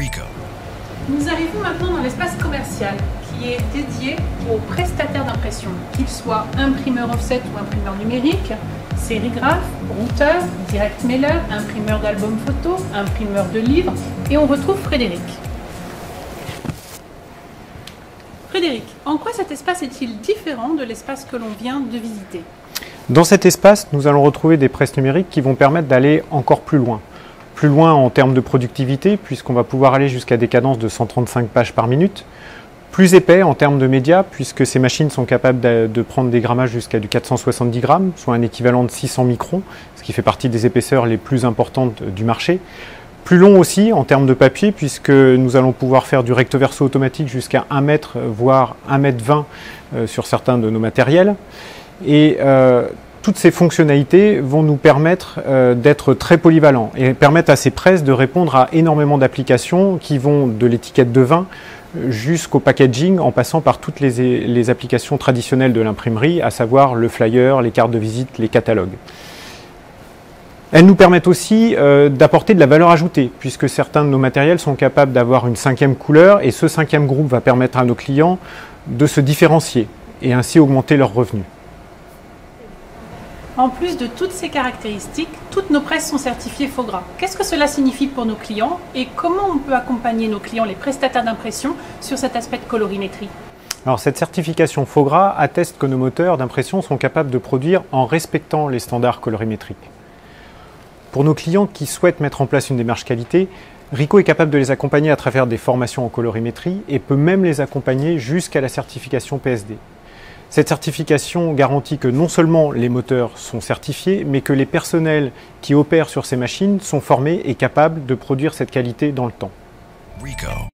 Ricoh. Nous arrivons maintenant dans l'espace commercial qui est dédié aux prestataires d'impression, qu'ils soient imprimeurs offset ou imprimeurs numériques, sérigraphes, routeurs, direct mailer, imprimeurs d'albums photos, imprimeurs de livres, et on retrouve Frédéric. Frédéric, en quoi cet espace est-il différent de l'espace que l'on vient de visiter? Dans cet espace, nous allons retrouver des presses numériques qui vont permettre d'aller encore plus loin. Plus loin en termes de productivité, puisqu'on va pouvoir aller jusqu'à des cadences de 135 pages par minute. Plus épais en termes de médias, puisque ces machines sont capables de prendre des grammages jusqu'à du 470 grammes, soit un équivalent de 600 microns, ce qui fait partie des épaisseurs les plus importantes du marché. Plus long aussi en termes de papier, puisque nous allons pouvoir faire du recto verso automatique jusqu'à 1 mètre, voire 1,20 m sur certains de nos matériels. Et toutes ces fonctionnalités vont nous permettre d'être très polyvalents et permettent à ces presses de répondre à énormément d'applications qui vont de l'étiquette de vin jusqu'au packaging en passant par toutes les applications traditionnelles de l'imprimerie, à savoir le flyer, les cartes de visite, les catalogues. Elles nous permettent aussi d'apporter de la valeur ajoutée, puisque certains de nos matériels sont capables d'avoir une 5e couleur et ce 5e groupe va permettre à nos clients de se différencier et ainsi augmenter leurs revenus. En plus de toutes ces caractéristiques, toutes nos presses sont certifiées FOGRA. Qu'est-ce que cela signifie pour nos clients et comment on peut accompagner nos clients, les prestataires d'impression, sur cet aspect de colorimétrie? Alors, cette certification FOGRA atteste que nos moteurs d'impression sont capables de produire en respectant les standards colorimétriques. Pour nos clients qui souhaitent mettre en place une démarche qualité, Ricoh est capable de les accompagner à travers des formations en colorimétrie et peut même les accompagner jusqu'à la certification PSD. Cette certification garantit que non seulement les moteurs sont certifiés, mais que les personnels qui opèrent sur ces machines sont formés et capables de produire cette qualité dans le temps. Ricoh.